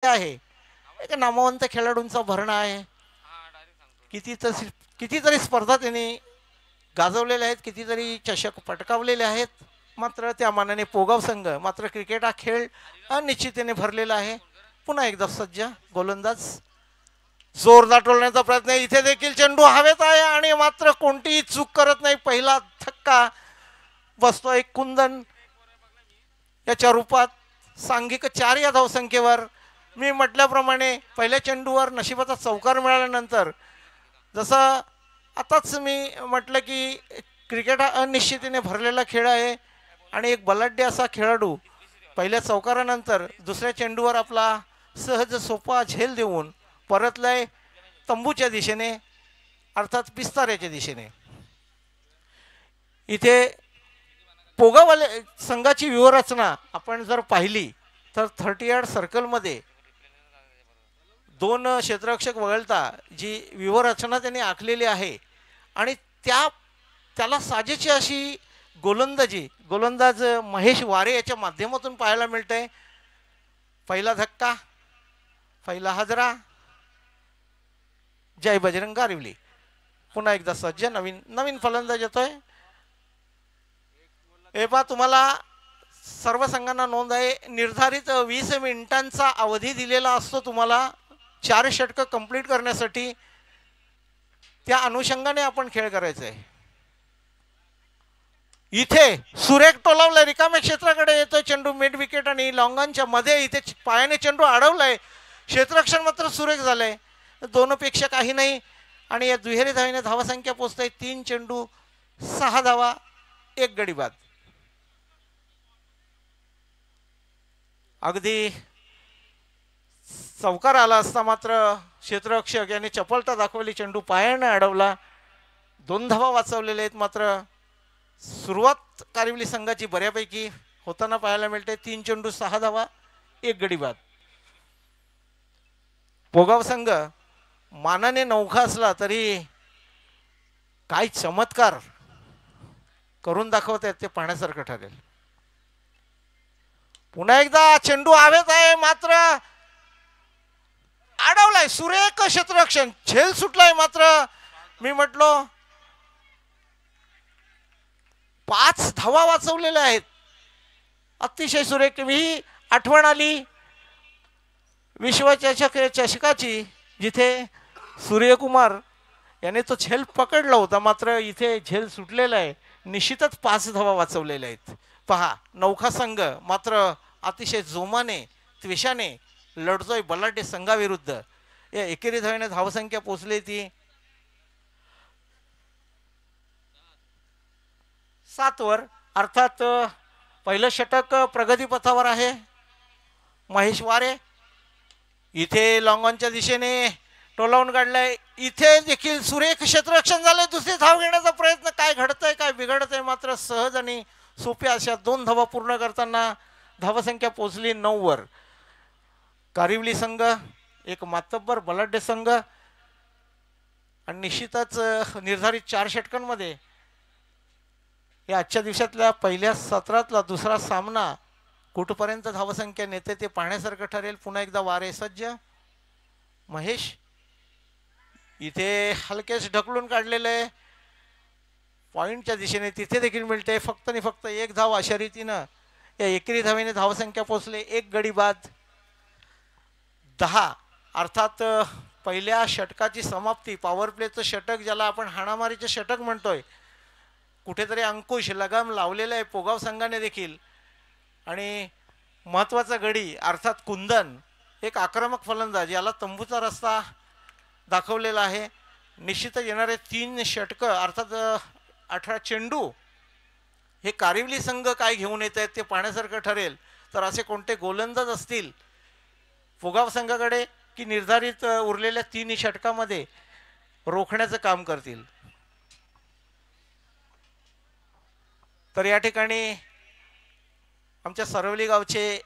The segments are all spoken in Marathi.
आहे, एक नामवंत खेळाडूंचा भरणा आहे. कितीतरी स्पर्धा त्यांनी गाजवलेल्या आहेत, कितीतरी चषक पटकावलेले आहेत. मात्र त्या मानाने पोगाव संघ मात्र क्रिकेट हा खेळ अनिश्चिततेने भरलेला आहे. पुन्हा एकदा सज्ज गोलंदाज जोरदार टोलण्याचा प्रयत्न. इथे देखील चेंडू हवेत आहे आणि मात्र कोणतीही चूक करत नाही. पहिला धक्का बसतोय कुंदन याच्या रूपात. सांघिक 4 या धावसंख्येवर. मी म्हटल्याप्रमाणे पहिल्या चेंडूवर नशिबाचा चौकार मिळाल्यानंतर, जसं आताच मी म्हटलं की क्रिकेट हा अनिश्चिततेने भरलेला खेळ आहे आणि एक बलाढ्य असा खेळाडू पहिल्या चौकारानंतर दुसऱ्या चेंडूवर आपला सहज सोपा झेल देऊन परतलाय तंबूच्या दिशेने, अर्थात पिस्ताऱ्याच्या दिशेने. इथे पोगावाले संघाची व्यूहरचना आपण जर पाहिली तर 30 यार्ड सर्कलमध्ये 2 क्षेत्ररक्षक वगळता जी व्यूहरचना त्यांनी आखलेली आहे आणि त्याला साजेची अशी गोलंदाज महेश वारे याच्या माध्यमातून पाहायला मिळते. पहिला धक्का, पहिला हजरा. जय बजरंग गारिवली. पुन्हा एकदा सज्ज नवीन फलंदाज येतोय. एबा तुम्हाला सर्व संघांना नोंद आहे, निर्धारित 20 मिनिटांचा अवधी दिलेला असतो तुम्हाला 4 षटकं कंप्लीट करण्यासाठी. त्या अनुषंगाने आपण खेळ करायचा आहे. इथे सुरेख टोलावलाय, रिकाम्या क्षेत्राकडे येतोय चेंडू मिड विकेट आणि लॉंगांच्या मध्ये. इथे पायाने चेंडू अडवलाय, क्षेत्ररक्षण मात्र सुरेख झालंय. 2 पेक्षा काही नाही आणि या दुहेरी धावेने धावसंख्या पोहोचते 3 चेंडू 6 धावा 1 गडी बाद. अगदी चौकार आला असता मात्र क्षेत्ररक्षक यांनी चपलता दाखवली, चेंडू पायाने अडवला. 2 धावा वाचवलेले आहेत. मात्र सुरुवात कारिवली संघाची बऱ्यापैकी होताना पाहायला मिळते. 3 चेंडू 6 धावा 1 गडी बाद. पोगाव संघ मानाने नौखा असला तरी काय चमत्कार करून दाखवत आहेत ते पाहण्यासारखं ठरेल. पुन्हा एकदा चेंडू हवेत आहे, मात्र अडवलाय. सुरेख क्षेत्ररक्षण, झेल सुटलाय. मात्र मी म्हटलो 5 धावा वाचवलेल्या आहेत. अतिशय सुरेख. ही आठवण आली विश्वचषकाची, जिथे सूर्यकुमार याने तो झेल पकडला होता. मात्र इथे झेल सुटलेला आहे. निश्चितच 5 धावा वाचवलेल्या आहेत. पहा, नौखा संघ मात्र अतिशय जोमाने त्वेषाने लढतोय बलाढ्य संघाविरुद्ध. या एकेरी धावेने धावसंख्या पोहोचली ती 7 वर. अर्थात पहिलं षटक प्रगतीपथावर आहे. महेश वारे इथे लॉंगॉनच्या दिशेने टोलावून काढलाय. इथे देखील सुरेख क्षेत्ररक्षण झालंय. दुसरी धाव घेण्याचा प्रयत्न. काय घडतंय, काय बिघडतंय. मात्र सहज आणि सोप्या अशा 2 धावा पूर्ण करताना धावसंख्या पोहोचली 9 वर. कारिवली संघ एक मातब्बर बलाढ्य संघ आणि निश्चितच निर्धारित 4 षटकांमध्ये या आजच्या दिवसातल्या पहिल्या सत्रातला दुसरा सामना कुठपर्यंत धावसंख्या नेते ते पाहण्यासारखं ठरेल. पुन्हा एकदा वारे सज्ज. महेश इथे हलकेच ढकलून काढलेले पॉइंटच्या दिशेने, तिथे देखील मिळते. फक्त आणि फक्त 1 धाव. अशा रीतीनं या एकेरी धावेने धावसंख्या पोहोचले 1 गडी बाद 10. अर्थात पहिल्या षटकाची समाप्ती, पॉवर प्लेचं षटक ज्याला आपण हाणामारीचे षटक म्हणतोय, कुठेतरी अंकुश लगाम लावलेला आहे पोगाव संघाने देखील. आणि महत्त्वाचा गडी अर्थात कुंदन, एक आक्रमक फलंदाज, याला तंबूचा रस्ता दाखवलेला आहे. निश्चितच येणारे 3 षटकं अर्थात 18 चेंडू हे कारिवली संघ काय घेऊन येत आहेत ते पाहण्यासारखं ठरेल. तर असे कोणते गोलंदाज असतील पोगाव संघाकडे की निर्धारित उरलेल्या 3 षटकामध्ये रोखण्याचं काम करतील. तर या ठिकाणी आमच्या सरवली गावचे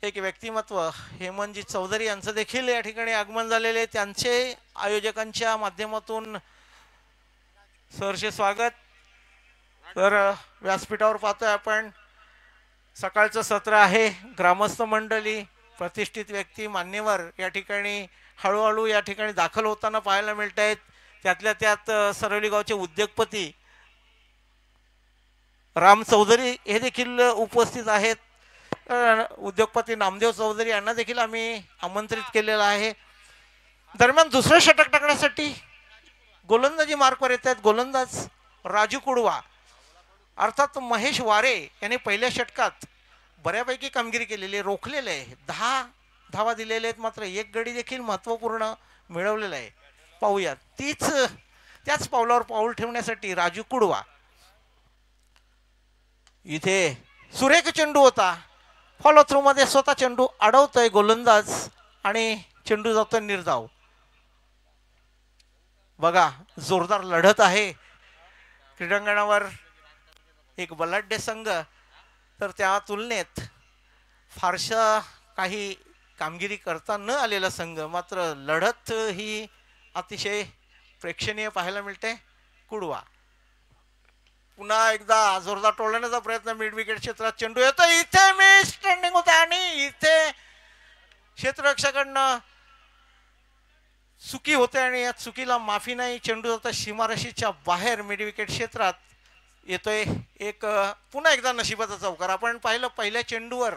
एक व्यक्तिमत्व हेमंतजी चौधरी यांचं देखील या ठिकाणी आगमन झालेले. त्यांचे आयोजकांच्या माध्यमातून सहर्ष स्वागत. तर व्यासपीठावर पाहतोय आपण सकाळचं सत्र आहे. ग्रामस्थ मंडळी प्रतिष्ठित व्यक्ती मान्यवर या ठिकाणी हळूहळू या ठिकाणी दाखल होताना पाहायला मिळत आहेत. त्यातल्या त्यात सरवली गावचे उद्योगपती राम चौधरी हे देखील उपस्थित आहेत. उद्योगपती नामदेव चौधरी यांना देखील आम्ही आमंत्रित केलेलं आहे. दरम्यान दुसरं षटक टाकण्यासाठी गोलंदाजी मार्कवर येत आहेत गोलंदाज राजू कुडवा अर्थात महेश वारे यांनी पहिल्या षटकात बऱ्यापैकी कामगिरी केलेली आहे. रोखलेले आहे, 10 धावा दिलेले आहेत, मात्र एक गडी देखील महत्त्वपूर्ण मिळवलेला आहे. पाहूया त्याच पावलावर पाऊल ठेवण्यासाठी राजू कुडवा. इथे सुरेख चेंडू होता, फॉलो थ्रू मध्ये स्वतः चेंडू अडवतोय गोलंदाज आणि चेंडू जातोय निर्धाव. बघा जोरदार लढत आहे क्रीडांगणावर. एक बलाढ्य संघ तर त्या तुलनेत फारशा काही कामगिरी करता न आलेला संघ, मात्र लढत ही अतिशय प्रेक्षणीय पाहायला मिळते. कुडवा पुन्हा एकदा जोरदार टोलण्याचा प्रयत्न, मिड विकेट क्षेत्रात चेंडू येतो, इथे मी स्टँडिंग होता आणि इथे क्षेत्ररक्षकांना चुकी होते आणि या चुकीला माफी नाही. चेंडू जाता सीमारेषेच्या बाहेर मिड विकेट क्षेत्रात येतोय. एक पुन्हा एकदा नशिबाचा चौकार आपण पाहिलं. पहिल्या चेंडूवर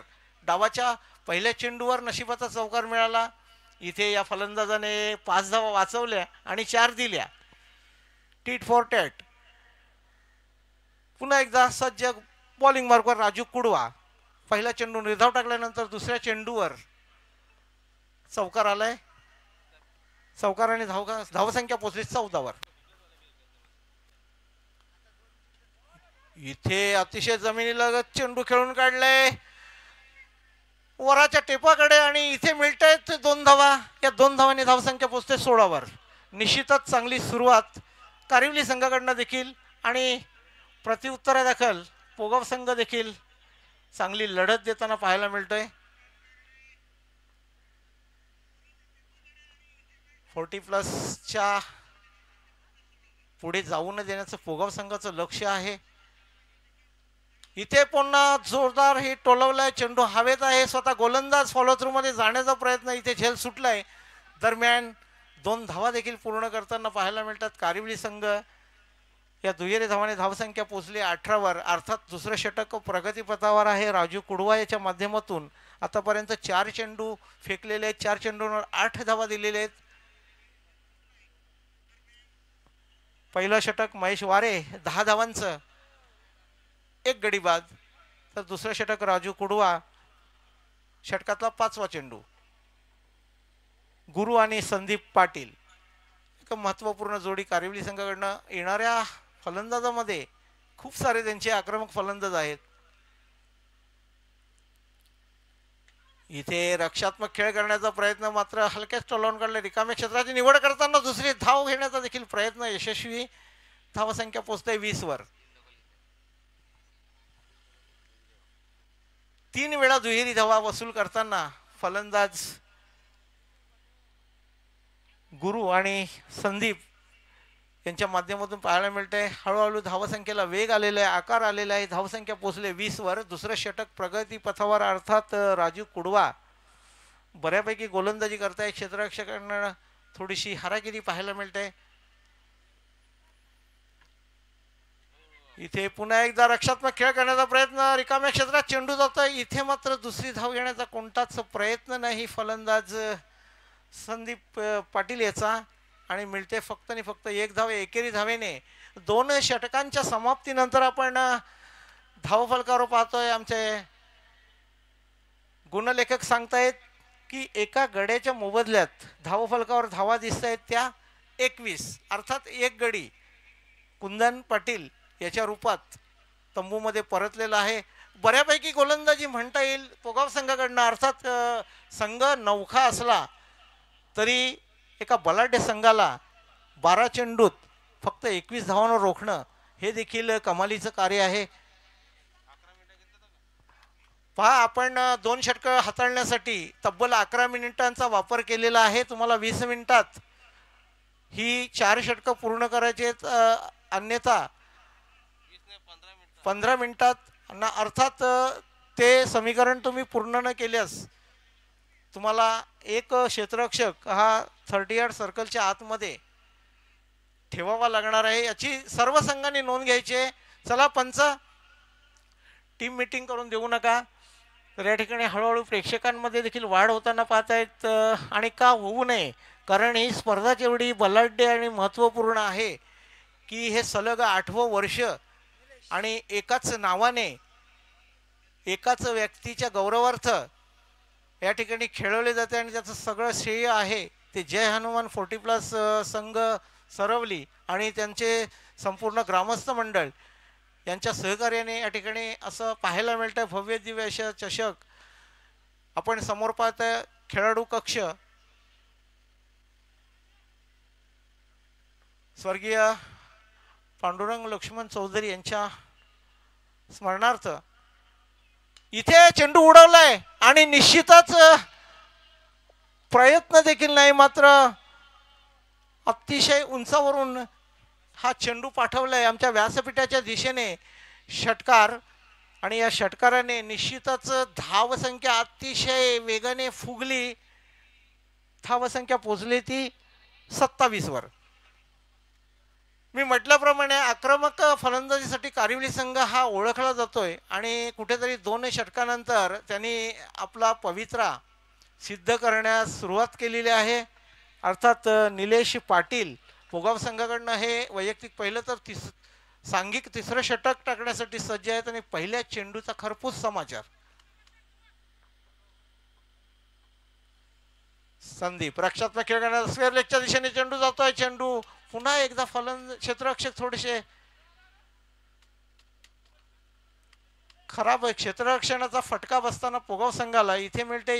डावाच्या पहिल्या चेंडूवर नशिबाचा चौकार मिळाला. इथे या फलंदाजाने 5 धावा वाचवल्या आणि 4 दिल्या. Tit for tat. पुन्हा एकदा सज्ज बॉलिंग मार्कवर राजू कुडवा. पहिला चेंडू निर्धाव टाकल्यानंतर दुसऱ्या चेंडूवर चौकार आलाय. चौकाराने धावसंख्या पोहोचली 14 वर. इथे अतिशय जमिनीलगत चेंडू खेळून काढलाय वराच्या टेपाकडे आणि इथे मिळतायत 2 धावा. या 2 धावांनी धावसंख्या पोहोचते 16 वर. निश्चितच चांगली सुरुवात कारिवली संघाकडनं देखील आणि प्रत्युत्तरादाखल पोगाव संघ देखील चांगली लढत देताना पाहायला मिळतोय. 40+ पुढे जाऊ न देण्याचं पोगाव संघाचं लक्ष आहे. इथे पुन्हा जोरदार हिट टोलवलाय, चेंडू हवेत आहे. स्वतः गोलंदाज फॉलो थ्रू मध्ये जाण्याचा प्रयत्न, इथे झेल सुटलाय. दरम्यान 2 धावा देखील पूर्ण करताना पाहायला मिळतात कारिवली संघ. या दुहेरी धावाने धावसंख्या पोहोचली 18 वर. अर्थात दुसरं षटक प्रगतीपथावर आहे. राजू कुडवा याच्या माध्यमातून आतापर्यंत 4 चेंडू फेकलेले आहेत. 4 चेंडूंवर 8 धावा दिलेले आहेत. पहिलं षटक महेश वारे 10 धावांचं, 1 गडी बाद. तर दुसरं षटक राजू कुडवा, षटकातला 5वा चेंडू. गुरु आणि संदीप पाटील एक महत्त्वपूर्ण जोडी कारिवली संघाकडनं. येणाऱ्या फलंदाजामध्ये खूप सारे त्यांचे आक्रमक फलंदाज आहेत. इथे रक्षात्मक खेळ करण्याचा प्रयत्न, मात्र हलक्याच टोलावून काढले. रिकाम्या क्षेत्राची निवड करताना दुसरी धाव घेण्याचा देखील प्रयत्न यशस्वी. धावसंख्या पोहोचते 20 वर. 3 वेळा दुहेरी धावा वसूल करताना फलंदाज गुरु आणि संदीप यांच्या माध्यमातून पाहायला मिळते. हळूहळू धावसंख्येला वेग आलेला आहे, आकार आलेला आहे. धावसंख्या पोहोचले 20 वर. दुसरं षटक प्रगती पथावर. अर्थात राजू कुडवा बऱ्यापैकी गोलंदाजी करताय. क्षेत्ररक्षकांना थोडीशी हारागिरी पाहायला मिळते. इथे पुन्हा एकदा रक्षात्मक खेळ करण्याचा प्रयत्न, रिकाम्या क्षेत्रात चेंडू जातोय. इथे मात्र दुसरी धाव घेण्याचा कोणताच प्रयत्न नाही फलंदाज संदीप पाटील याचा आणि मिळते फक्त आणि फक्त 1 धाव. एकेरी धावेने 2 षटकांच्या समाप्तीनंतर आपण धावफलकावर पाहतोय. आमचे गुणलेखक सांगतायत की एका गड्याच्या मोबदल्यात धावफलकावर धावा दिसत आहेत त्या 21. अर्थात 1 गडी कुंदन पाटील याच्या रूपात तंबूमध्ये परतलेला आहे. बऱ्यापैकी गोलंदाजी म्हणता येईल पोगाव संघाकडनं. अर्थात संघ नौखा असला तरी एका बलाढ्य संघाला 12 चेंडूत फक्त 21 धावांवर रोखणं हे देखील कमालीचं कार्य आहे. पहा, आपण 2 षटकं हाताळण्यासाठी तब्बल 11 मिनिटांचा वापर केलेला आहे. तुम्हाला 20 मिनिटात ही 4 षटकं पूर्ण करायची आहेत. अन्यथा 15 मिनिटात. अर्थात ते समीकरण तुम्ही पूर्ण न केल्यास तुम्हाला एक क्षेत्ररक्षक हा 30 यार्ड सर्कलच्या आतमध्ये ठेवावा लागणार आहे, याची सर्व संघांनी नोंद घ्यायची आहे. चला पंच, टीम मीटिंग करून देऊ नका. तर या ठिकाणी हळूहळू प्रेक्षकांमध्ये देखील वाढ होताना पाहतायत, आणि का होऊ नये, कारण ही स्पर्धाच एवढी बलाढ्य आणि महत्त्वपूर्ण आहे की हे सलग 8वं वर्ष आणि एकाच नावाने एकाच व्यक्तीच्या गौरवार्थ या ठिकाणी खेळवले जाते. आणि त्याचं सगळं श्रेय आहे ते जय हनुमान 40+ संघ सरवली आणि त्यांचे संपूर्ण ग्रामस्थ मंडळ यांच्या सहकार्याने या ठिकाणी असं पाहायला मिळतं. भव्य दिव्य अशा चषक आपण समोर पाहता. खेळाडू कक्ष स्वर्गीय पांडुरंग लक्ष्मण चौधरी यांच्या स्मरणार्थ इथे चेंडू उडवलाय आणि निश्चितच प्रयत्न देखील नाही, मात्र अतिशय उंचावरून हा चेंडू पाठवलाय आमच्या व्यासपीठाच्या दिशेने षटकार. आणि या षटकाराने निश्चितच धावसंख्या अतिशय वेगाने फुगली. धावसंख्या पोचली ती 27 वर. मी म्हटल्याप्रमाणे आक्रमक फलंदाजीसाठी कारिवली संघ हा ओळखला जातोय आणि कुठेतरी 2 षटकानंतर त्यांनी आपला पवित्रा सिद्ध करण्यास सुरुवात केलेली आहे. अर्थात निलेश पाटील पोगाव संघाकडनं हे वैयक्तिक पहिलं तर सांघिक तिसरं षटक टाकण्यासाठी सज्ज आहेत. आणि पहिल्या चेंडूचा खरपूस समाचार. संदीप रक्षात्मक खेळ करण्याचा स्क्वेअर लेगच्या दिशेने चेंडू जातोय. चेंडू पुन्हा एकदा क्षेत्ररक्षक थोडेसे खराब आहे. क्षेत्ररक्षणाचा फटका बसताना पोगाव संघाला इथे मिळते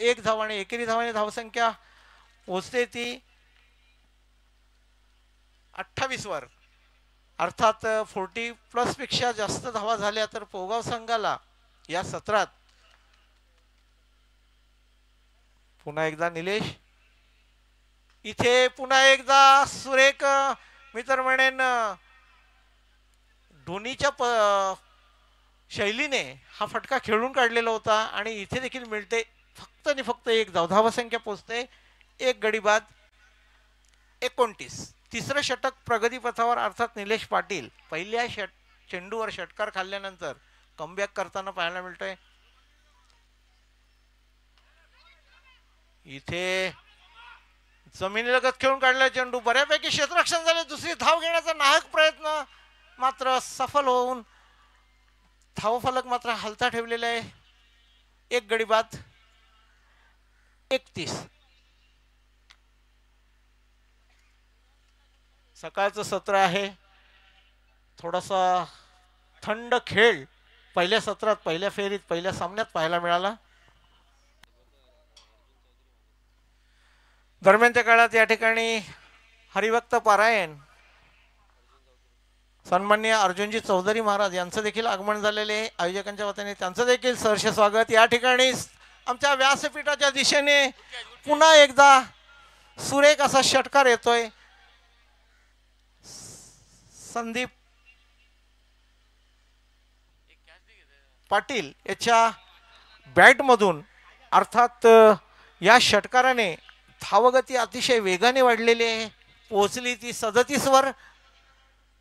एक धाव आणि एकेरी धावाने धावसंख्या पोहोचते ती 28 वर. अर्थात 40+ पेक्षा जास्त धावा झाल्या तर पोगाव संघाला या सत्रात पुन्हा एकदा निलेश इथे पुन्हा एकदा सुरेख, मी तर म्हणेन धोनीच्या शैलीने हा फटका खेळून काढलेला होता. आणि इथे देखील मिळते फक्त आणि फक्त एक धाव. धावसंख्या पोचते 1 गडी बाद 29. तिसरं षटक प्रगतीपथावर अर्थात निलेश पाटील पहिल्या चेंडूवर षटकार खाल्ल्यानंतर कमबॅक करताना पाहायला मिळतोय. इथे जमिनीलगत खेळून काढला चेंडू. बऱ्यापैकी क्षेत्ररक्षण झाले. दुसरी धाव घेण्याचा नाहक प्रयत्न मात्र सफल होऊन धावफलक मात्र हलता ठेवलेला आहे. 1 गडी बाद 31. सकाळचं सत्र आहे. थोडासा थंड खेळ पहिल्या सत्रात, पहिल्या फेरीत, पहिल्या सामन्यात पाहायला मिळाला. दरम्यानच्या काळात या ठिकाणी हरिभक्त पारायण सन्माननीय अर्जुनजी चौधरी महाराज यांचं देखील आगमन झालेले आयोजकांच्या वतीने त्यांचं देखील सहर्ष स्वागत. या ठिकाणी आमच्या व्यासपीठाच्या दिशेने पुन्हा एकदा सुरेख असा षटकार येतोय. संदीप पाटील याच्या बॅटमधून. अर्थात या षटकाराने धावगती अतिशय वेगाने वाढलेली आहे. पोहोचली ती 37 वर.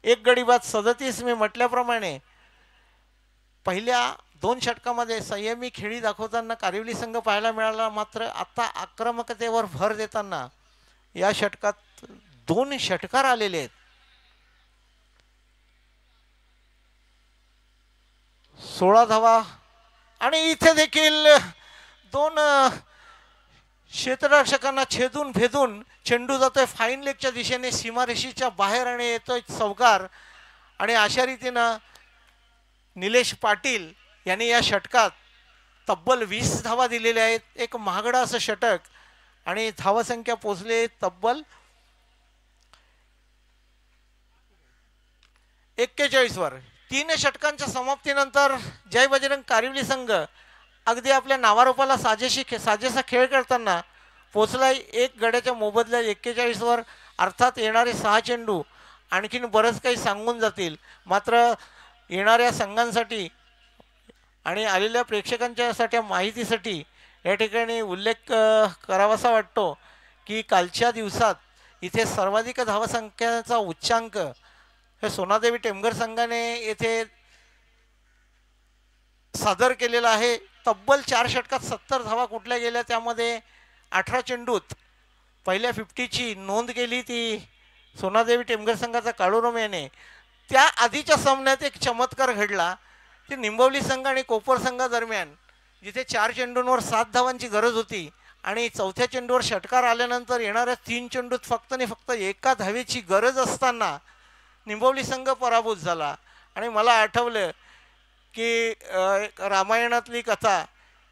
1 गडी बाद 37. मी म्हटल्याप्रमाणे पहिल्या 2 षटकामध्ये संयमी खेळी दाखवताना कारिवली संघ पाहायला मिळाला, मात्र आता आक्रमकतेवर भर देताना या षटकात 2 षटकार आलेले आहेत. 16 धावा. आणि इथे देखील 2 क्षेत्ररक्षकांना छेदून भेदून चेंडू जातोय फाईन लेगच्या दिशेने सीमारेषेच्या बाहेर आणि येतोय चौकार. आणि अशा रीतीनं निलेश पाटील यांनी या षटकात तब्बल 20 धावा दिलेल्या आहेत. एक महागडा असं षटक. आणि धावसंख्या पोचले तब्बल 41 वर. 3 षटकांच्या समाप्तीनंतर जय बजरंग कारिवली संघ अगदी आपल्या नावारूपाला साजेसा खेळ करताना पोचलाय 1 गड्याच्या मोबदल्यात 41 वर. अर्थात येणारे 6 चेंडू आणखीन बरंच काही सांगून जातील, मात्र येणाऱ्या संघांसाठी आणि आलेल्या प्रेक्षकांच्यासाठी माहितीसाठी या ठिकाणी उल्लेख करावासा वाटतो की कालच्या दिवसात इथे सर्वाधिक धावसंख्येचा उच्चांक हे सोनादेवी टेमघर संघाने येथे सादर केलेला आहे. तब्बल 4 षटकात 70 धावा कुठल्या गेल्या, त्यामध्ये 18 चेंडूत पहिल्या 50ची नोंद केली ती सोनादेवी टेमघर संघाचा काळूराम याने. त्या आधीच्या सामन्यात एक चमत्कार घडला की निंबवली संघ आणि कोपर संघादरम्यान जिथे 4 चेंडूंवर 7 धावांची गरज होती आणि चौथ्या चेंडूवर षटकार आल्यानंतर येणाऱ्या 3 चेंडूत फक्त आणि फक्त एका धावेची गरज असताना निंबवली संघ पराभूत झाला. आणि मला आठवलं की रामायणातली कथा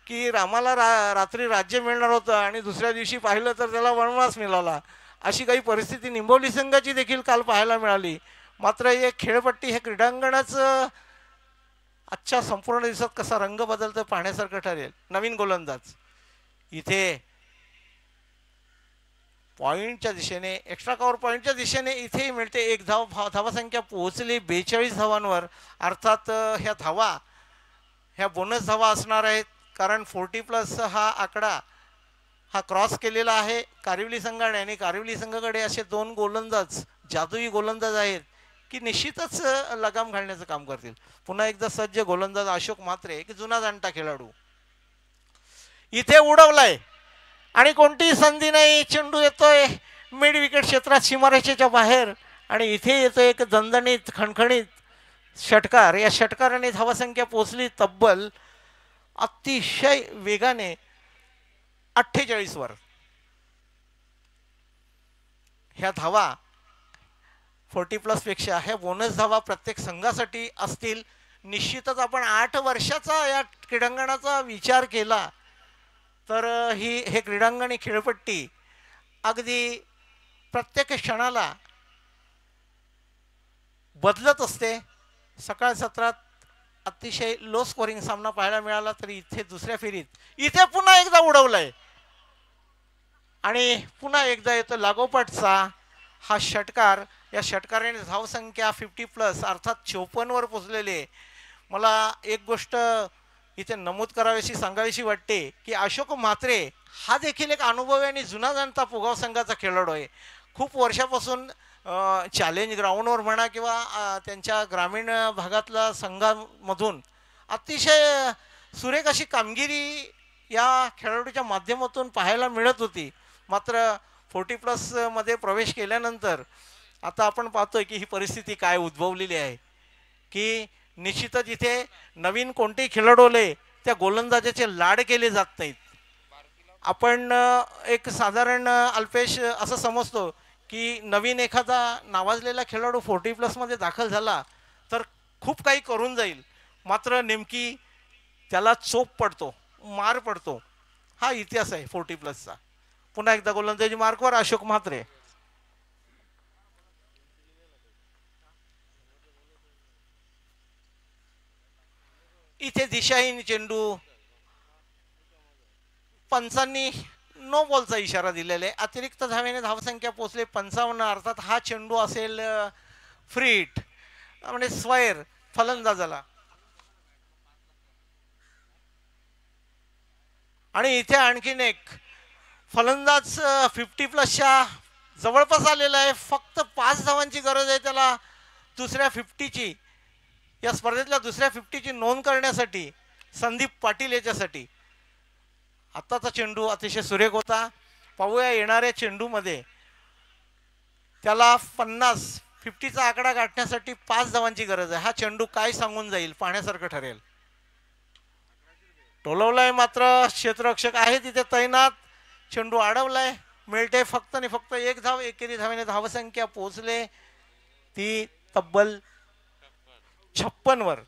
की रामाला रात्री राज्य मिळणार होतं आणि दुसऱ्या दिवशी पाहिलं तर त्याला वनवास मिळाला. अशी काही परिस्थिती निंबवली संघाची देखील काल पाहायला मिळाली. मात्र हे खेळपट्टी हे क्रीडांगणच आजच्या संपूर्ण दिवसात कसा रंग बदलतं पाहण्यासारखं ठरेल. नवीन गोलंदाज इथे पॉईंटच्या दिशेने एक्स्ट्रा कव्हर पॉईंटच्या दिशेने इथेही मिळते. एक धावासंख्या पोहोचली 42 धावांवर. अर्थात ह्या धावा ह्या बोनस धावा असणार आहेत कारण 40+ हा आकडा हा क्रॉस केलेला आहे कारिवली संघाने. आणि कारिवली संघाकडे असे 2 गोलंदाज जादुई गोलंदाज आहेत की निश्चितच लगाम घालण्याचं काम करतील. पुन्हा एकदा सज्ज गोलंदाज अशोक म्हात्रे, एक जुना जाणता खेळाडू, इथे उडवलाय आणि कोणतीही संधी नाही. चेंडू येतोय मिड विकेट क्षेत्रात सीमारेषेच्या बाहेर आणि इथे येतो एक दणदणीत खणखणीत षटकार. या षटकाराने धावासंख्या पोहोचली तब्बल अतिशय वेगाने 48 वर. ह्या धावा 40+ पेक्षा ह्या बोनस धावा प्रत्येक संघासाठी असतील. निश्चितच आपण 8 वर्षाचा या क्रीडांगणाचा विचार केला तर हे क्रीडांगणी खेळपट्टी अगदी प्रत्येक क्षणाला बदलत असते. सकाळ सत्रात अतिशय लो स्कोरिंग सामना पाहायला मिळाला तरी इथे दुसऱ्या फेरीत इथे पुन्हा एकदा उडवलाय आणि पुन्हा एकदा येतो लागोपाठचा हा षटकार. या षटकाराने धावसंख्या 50+ अर्थात 54 वर पोचलेले. मला एक गोष्ट इथे नमूद करावीशी सांगावीशी वाटते की अशोक म्हात्रे हा देखील एक अनुभवी आणि जुना जाणता पुगाव संघाचा खेळाडू आहे. खूप वर्षापासून चॅलेंज ग्राउंडवर म्हणा किंवा त्यांच्या ग्रामीण भागातल्या संघामधून अतिशय सुरेख अशी कामगिरी या खेळाडूच्या माध्यमातून पाहायला मिळत होती. मात्र 40+ मध्ये प्रवेश केल्यानंतर आता आपण पाहतोय की ही परिस्थिती काय उद्भवलेली आहे की निश्चितच इथे नवीन कोणतेही खेळाडू आले त्या गोलंदाजाचे लाड केले जात नाहीत. आपण एक साधारण अल्पेश असं समजतो की नवीन एखादा नावाजलेला खेळाडू 40+ मध्ये दाखल झाला तर खूप काही करून जाईल. मात्र नेमकी त्याला चोप पडतो, मार पडतो. हा इतिहास आहे 40+ चा. पुन्हा एकदा गोलंदाजी मार्कवर अशोक म्हात्रे. इथे दिशाहीन चेंडू. पंचांनी नो बॉलचा इशारा दिलेला आहे. अतिरिक्त धावेने धावसंख्या पोहोचले 55. अर्थात हा चेंडू असेल फ्री हिट म्हणजे स्वैर फलंदाजाला. आणि इथे आणखीन एक फलंदाज 50+च्या जवळपास आलेला आहे. फक्त 5 धावांची गरज आहे त्याला दुसऱ्या 50ची या स्पर्धेतल्या दुसऱ्या 50ची नोंद करण्यासाठी. संदीप पाटील याच्यासाठी. आताचा चेंडू अतिशय सुरेख होता. पाहूया येणाऱ्या चेंडूमध्ये त्याला 50चा आकडा गाठण्यासाठी 5 धावांची गरज आहे. हा चेंडू काय सांगून जाईल पाहण्यासारखं ठरेल. टोलवलाय मात्र क्षेत्ररक्षक आहे तिथे तैनात. चेंडू अडवलाय. मिळते फक्त आणि फक्त 1 धाव. एकेरी धावेने धावसंख्या पोहोचले ती तब्बल 56 वर.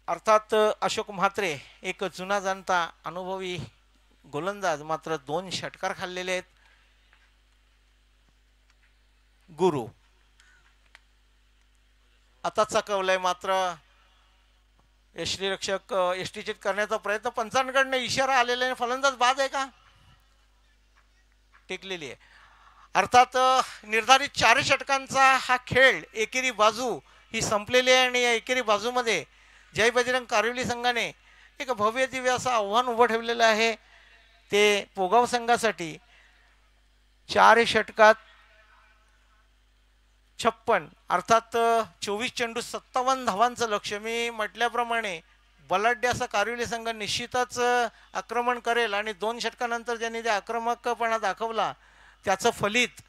अर्थात अशोक म्हात्रे एक जुना जाणता अनुभवी गोलंदाज. मात्र 2 षटकार खाल्लेले आहेत. गुरु आता चकवलंय मात्र यष्टीरक्षक यष्टीचित करण्याचा प्रयत्न. पंचांकडनं इशारा आलेला आहे. फलंदाज बाद आहे का? टेकलेली आहे. अर्थात निर्धारित 4 षटकांचा हा खेळ एकेरी बाजू ही संपलेली आहे आणि या एकेरी बाजूमध्ये जय बजरंग कारिवली संघाने एक भव्य दिव्य असं आव्हान उभं ठेवलेलं आहे ते पोगाव संघासाठी. 4 षटकात 56 अर्थात 24 चेंडू 57 धावांचं लक्ष्य. मी म्हटल्याप्रमाणे बलाढ्य असा कारिवली संघ निश्चितच आक्रमण करेल आणि 2 षटकानंतर ज्यांनी ते आक्रमकपणा दाखवला त्याचं फलित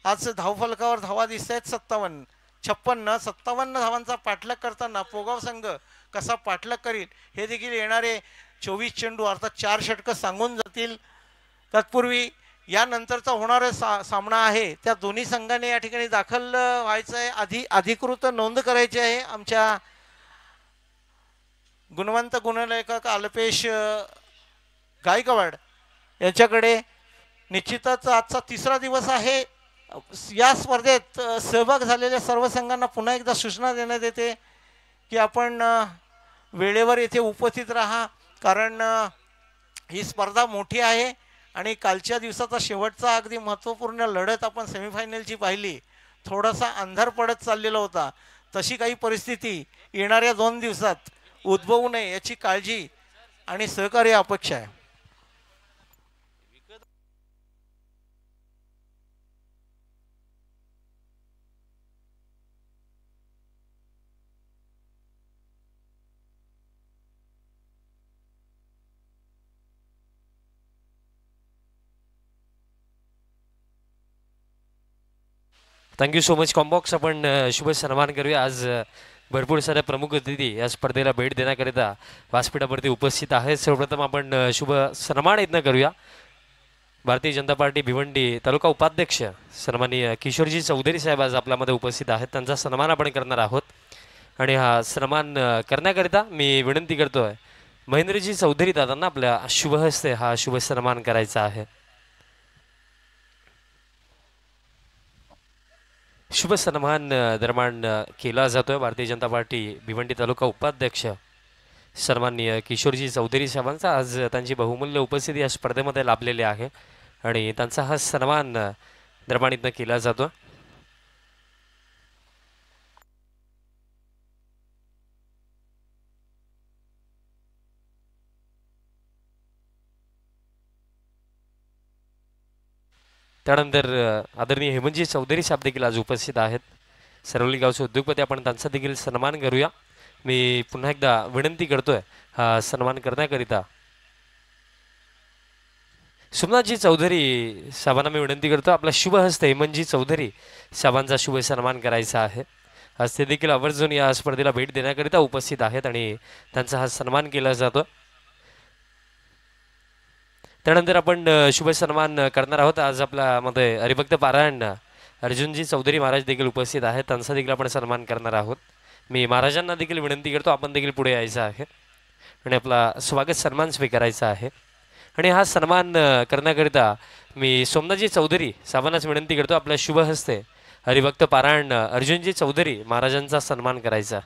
आज धावफलकावर धावा दिसत आहेत. 57 धावांचा पाठलाग करताना पोगाव संघ कसा पाठलाग करील हे देखील येणारे 24 चेंडू अर्थात 4 षटकं सांगून जातील. तत्पूर्वी यानंतरचा होणारा सामना आहे त्या दोन्ही संघाने या ठिकाणी दाखल व्हायचं आहे. अधिकृत नोंद करायची आहे. आमच्या गुणवंत गुणलेखक अल्पेश गायकवाड यांच्याकडे. निश्चितच आजचा 3रा दिवस आहे. या स्पर्धेत सहभाग झालेल्या सर्व संघांना पुन्हा एकदा सूचना देण्यात येते की आपण वेळेवर येथे उपस्थित राहा, कारण ही स्पर्धा मोठी आहे आणि कालच्या दिवसाचा शेवटचा अगदी महत्त्वपूर्ण लढत आपण सेमीफायनलची पाहिली. थोडासा अंधार पडत चाललेला होता. तशी काही परिस्थिती येणाऱ्या 2 दिवसात उद्भवू नये याची काळजी आणि सहकार्य अपेक्षा आहे. Thank you so much combox. आपण शुभ सन्मान करूया. आज भरपूर साऱ्या प्रमुख अतिथी या स्पर्धेला भेट देण्याकरिता व्यासपीठावरती उपस्थित आहेत. सर्वप्रथम आपण शुभ सन्मान यत्न करूया. भारतीय जनता पार्टी भिवंडी तालुका उपाध्यक्ष सन्माननीय किशोरजी चौधरी साहेब आज आपल्यामध्ये उपस्थित आहेत. त्यांचा सन्मान आपण करणार आहोत आणि हा सन्मान करण्याकरिता मी विनंती करतोय महेंद्रजी चौधरी दादांना आपल्या शुभ हस्ते हा शुभ सन्मान करायचा आहे. शुभ सन्मान दरम्यान केला जातोय. भारतीय जनता पार्टी भिवंडी तालुका उपाध्यक्ष सन्माननीय किशोरजी चौधरी साहेबांचा आज त्यांची बहुमूल्य उपस्थिती या स्पर्धेमध्ये लाभलेली आहे आणि त्यांचा हा सन्मान दरम्यान इथं केला जातो. त्यानंतर आदरणीय हेमंतजी चौधरी साहेब देखील आज उपस्थित आहेत. सरवली गावचे उद्योगपती, आपण त्यांचा देखील सन्मान करूया. मी पुन्हा एकदा विनंती करतोय हा सन्मान करण्याकरिता सोमनाथजी चौधरी साहेबांना मी विनंती करतो आपला शुभ हस्ते हेमंतजी चौधरी साहेबांचा शुभ सन्मान करायचा आहे. आज ते देखील आवर्जून या स्पर्धेला भेट देण्याकरिता उपस्थित आहेत आणि त्यांचा हा सन्मान केला जातो. त्यानंतर आपण शुभ सन्मान करणार आहोत. आज आपल्यामध्ये हरिभक्त पारायण अर्जुनजी चौधरी महाराज देखील उपस्थित आहेत. त्यांचा देखील आपण सन्मान करणार आहोत. मी महाराजांना देखील विनंती करतो आपण देखील पुढे यायचं आहे आणि आपला स्वागत सन्मान स्वीकारायचा आहे. आणि हा सन्मान करण्याकरिता मी सोमनाथजी चौधरी साहेबांनाच विनंती करतो आपल्या शुभ हस्ते हरिभक्त पारायण अर्जुनजी चौधरी महाराजांचा सन्मान करायचा.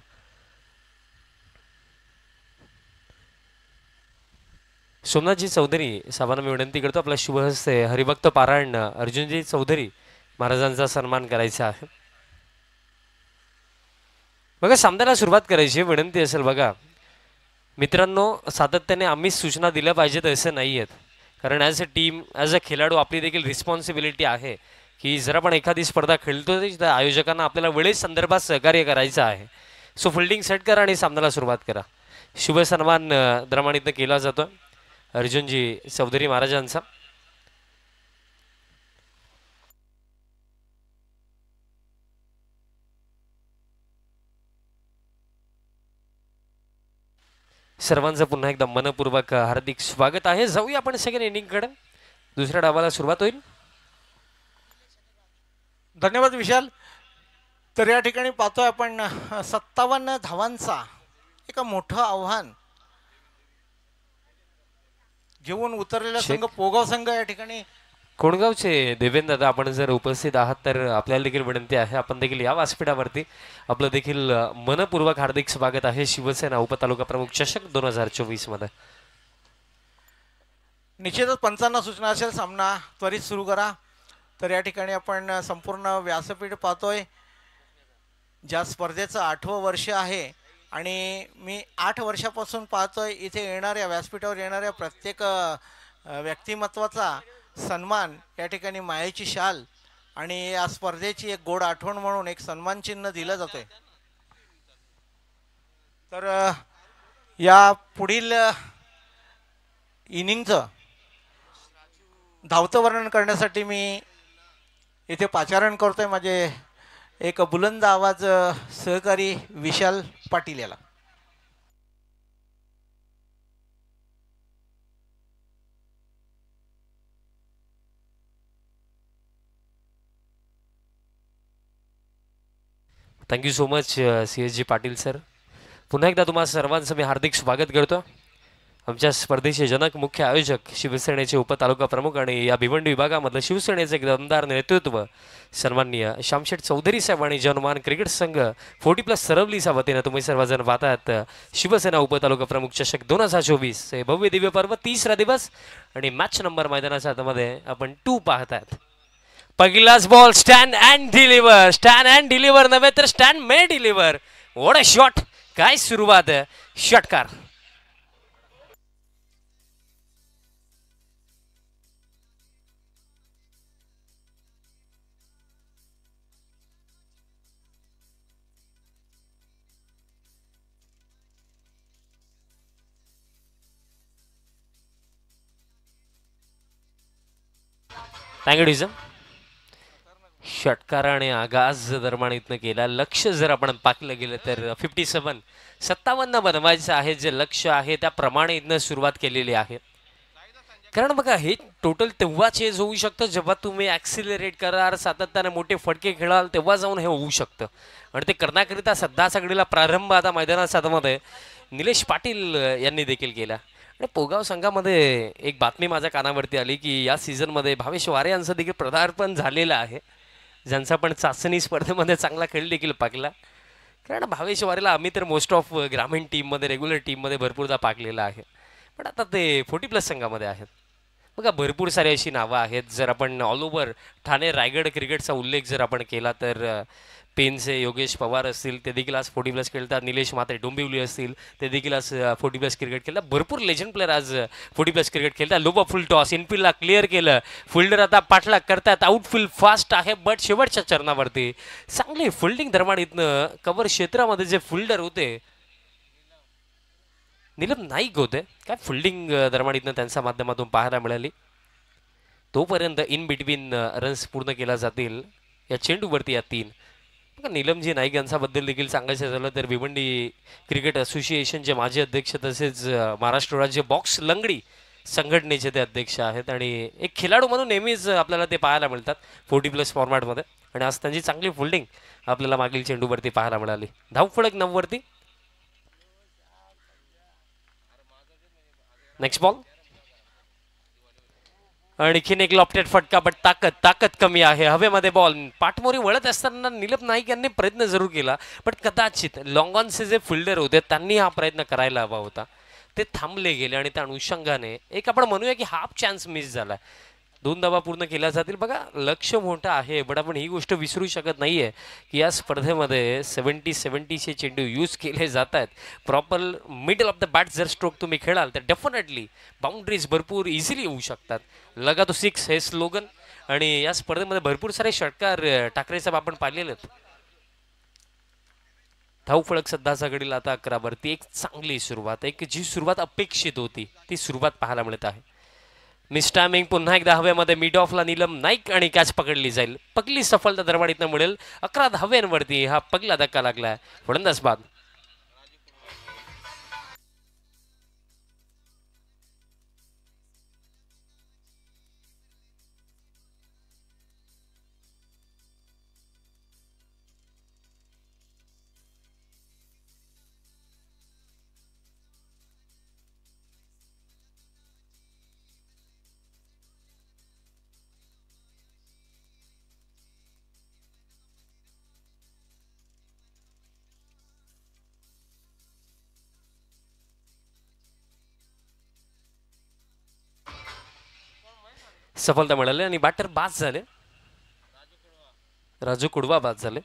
सोमनाथजी चौधरी साहेबांना मी विनंती करतो आपल्या शुभ हस्ते हरिभक्त पारायण अर्जुनजी चौधरी महाराजांचा सन्मान करायचा आहे. बघा सामन्याला सुरुवात करायची विनंती असेल. बघा मित्रांनो, सातत्याने आम्हीच सूचना दिल्या पाहिजेत असं नाही आहेत, कारण as a team as a खेळाडू आपली देखील रिस्पॉन्सिबिलिटी आहे की जर आपण एखादी स्पर्धा खेळतो तर आयोजकांना आपल्याला वेळेत संदर्भात सहकार्य करायचं आहे. सो फिल्डिंग सेट करा आणि सामन्याला सुरुवात करा. शुभ सन्मान द्रमाणित केला जातो अर्जुनजी चौधरी महाराजांचा. सर्वांचं पुन्हा एकदा मनपूर्वक हार्दिक स्वागत आहे. जाऊया आपण सेकंड इनिंगकडे. दुसऱ्या डावाला सुरुवात होईल. धन्यवाद विशाल. तर या ठिकाणी पाहतोय आपण 57 धावांचा एक मोठं आव्हान घेऊन उतरलेला संघ पोगाव संघ या ठिकाणी. कोणगावचे देवेंद्र दादा आपण जर उपस्थित आहात तर आपल्याला देखील विनंती आहे आपण देखील या व्यासपीठावरती आपलं देखील मनपूर्वक हार्दिक स्वागत आहे. शिवसेना उपतालुका प्रमुख चषक 2024 मध्ये. निश्चितच पंचांना सूचना असेल सामना त्वरित सुरू करा. तर या ठिकाणी आपण संपूर्ण व्यासपीठ पाहतोय. ज्या स्पर्धेचं 8वं वर्ष आहे आणि मी 8 वर्षापासून पाहतोय इथे येणाऱ्या व्यासपीठावर येणाऱ्या प्रत्येक व्यक्तिमत्वाचा सन्मान या ठिकाणी मायेची शाल आणि या स्पर्धेची एक गोड आठवण म्हणून एक सन्मान चिन्ह दिलं जातंय. तर या पुढील इनिंगचं धावतं वर्णन करण्यासाठी मी इथे पाचारण करतोय माझे एक बुलंद आवाज सहकारी विशाल पाटील याला. Thank you so much CSG Patil sir. पुन्हा एकदा तुम्हा सर्वांचं मी हार्दिक स्वागत करतो. आमच्या स्पर्धेचे जनक मुख्य आयोजक शिवसेनेचे उपतालुका प्रमुख आणि या भिवंडी विभागामधलं शिवसेनेचे एक दमदार नेतृत्व सन्माननीय शामशेठ चौधरी साहेब आणि जनमान क्रिकेट संघ 40+ सरवलीच्या वतीनं तुम्ही सर्वजण पाहतात शिवसेना उपतालुका प्रमुख चषक 2024 हे भव्य दिव्य पर्व 30रा दिवस आणि मॅच नंबर मैदानाच्या हातामध्ये आपण 2 पाहतात. पहिलाच बॉल स्टँड अँड डिलिव्हर नव्हे तर stand may deliver. What a shot. काय सुरुवात. षटकार. थँक्यू. षटकाराने आगाज दरम्यान इथनं केला. लक्ष जर आपण पाकलं गेलं तर 57 बनवायचं आहे. जे लक्ष आहे त्याप्रमाणे इथनं सुरुवात केलेली आहे. कारण बघा हे टोटल तेव्हा चेंज होऊ शकतं जेव्हा तुम्ही ॲक्सिलरेट कराल, सातत्याने मोठे फटके खेळाल, तेव्हा जाऊन हे होऊ शकतं. आणि ते करण्याकरिता सध्या सगळीला प्रारंभ आता मैदानाच्या हातामध्ये निलेश पाटील यांनी देखील केला. आणि पोगाव संघामध्ये एक बातमी माझ्या कानावरती आली की या सीझनमध्ये भावेश वारे यांचं देखील पदार्पण झालेलं आहे, ज्यांचा पण चाचणी स्पर्धेमध्ये चांगला खेळ देखील पाकला. कारण भावेश वारेला आम्ही तर मोस्ट ऑफ ग्रामीण टीममध्ये रेग्युलर टीममध्ये भरपूरदा पाकलेला आहे, पण आता ते 40+ संघामध्ये आहेत. बघा भरपूर सारी अशी नावं आहेत. जर आपण ऑल ओव्हर ठाणे रायगड क्रिकेटचा उल्लेख जर आपण केला तर पेनचे योगेश पवार असतील ते देखील आज 40+ खेळतात. निलेश मात्रे डोंबिवली असतील ते देखील आज 40+ क्रिकेट खेळतात. भरपूर लेजंड प्लेअर आज 40+ क्रिकेट खेळतात. लोबा फुल टॉस इनफिल्डला क्लिअर केलं. फिल्डर आता पाठलाग करतात. आउटफिल्ड फास्ट आहे बट शेवटच्या चरणावरती चांगली फिल्डिंग दरम्यान इथनं कव्हर क्षेत्रामध्ये जे फिल्डर होते नीलम नाईक होते. काय फिल्डिंग दरम्यान इथनं त्यांच्या माध्यमातून पाहायला मिळाली. तोपर्यंत इन बिटवीन रन्स पूर्ण केला जातील या चेंडूवरती या 3. नीलमजी नाईक यांच्याबद्दल देखील सांगायचं झालं तर भिवंडी क्रिकेट असोसिएशनचे माजी अध्यक्ष तसेच महाराष्ट्र राज्य बॉक्स लंगडी संघटनेचे ते अध्यक्ष आहेत आणि एक खेळाडू म्हणून नेहमीच आपल्याला ते पाहायला मिळतात 40+ फॉर्मॅटमध्ये. आणि आज त्यांची चांगली फिल्डिंग आपल्याला मागील चेंडूवरती पाहायला मिळाली. धावफलक 9 वरती. Next ball. आणखीन एक लॉफ्टेड फटका बट ताकद कमी आहे. हवेमध्ये बॉल पाठमोरी वळत असताना नीलम नाईक यांनी प्रयत्न जरूर केला, पण कदाचित लॉंग ऑनचे जे फिल्डर होते त्यांनी हा प्रयत्न करायला हवा होता. ते थांबले गेले आणि त्या अनुषंगाने एक आपण म्हणूया की हाफ चान्स मिस झाला. 2 धावा पूर्ण केल्या जातील. बघा लक्ष मोठं आहे, बट आपण ही गोष्ट विसरू शकत नाहीये की या स्पर्धेमध्ये 70-70चे चेंडू यूज केले जात आहेत. Proper middle of the bat जर स्ट्रोक तुम्ही खेळाल तर डेफिनेटली बाउंड्रीज भरपूर इझिली होऊ शकतात. लगा तो 6 हे स्लोगन. आणि या स्पर्धेमध्ये भरपूर सारे षटकार ठाकरे साहेब आपण पाहिलेले आहेत. धावफलक सध्याचा घडीला आता 11 वरती. एक चांगली सुरुवात, एक जी सुरुवात अपेक्षित होती ती सुरुवात पाहायला मिळत आहे. मिस टायमिंग पुन्हा एकदा हवेमध्ये मिड ऑफला नीलम नाईक आणि कॅच पकडली जाईल. पहिली सफलता दरम्यान इथं मिळेल. 11 धाव्यांवरती हा पहिला धक्का लागलाय. फलंदाज बाद. सफलता मिळाली आणि बॅटर बाद झाले. राजू कुडवा बाद झाले.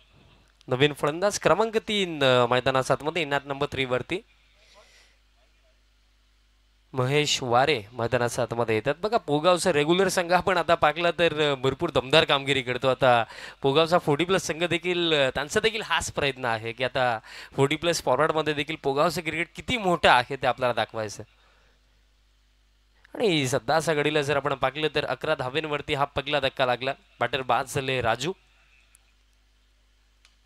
नवीन फलंदाज क्रमांक 3 मैदानात आतमध्ये इनात नंबर 3 वरती महेश वारे मैदानात आतमध्ये येतात. बघा पोगावचा रेग्युलर संघ आपण आता पाहिला तर भरपूर दमदार कामगिरी करतो. आता पोगावचा 40+ संघ देखील त्यांचा देखील हाच प्रयत्न आहे की आता 40+ फॉरवर्डमध्ये देखील पोगावचं क्रिकेट किती मोठं आहे ते आपल्याला दाखवायचं. आणि सध्या असा घडीला जर आपण पाहिलं तर 11 धावेंवरती हा पहिला धक्का लागला. बॅटर बाद झाले राजू.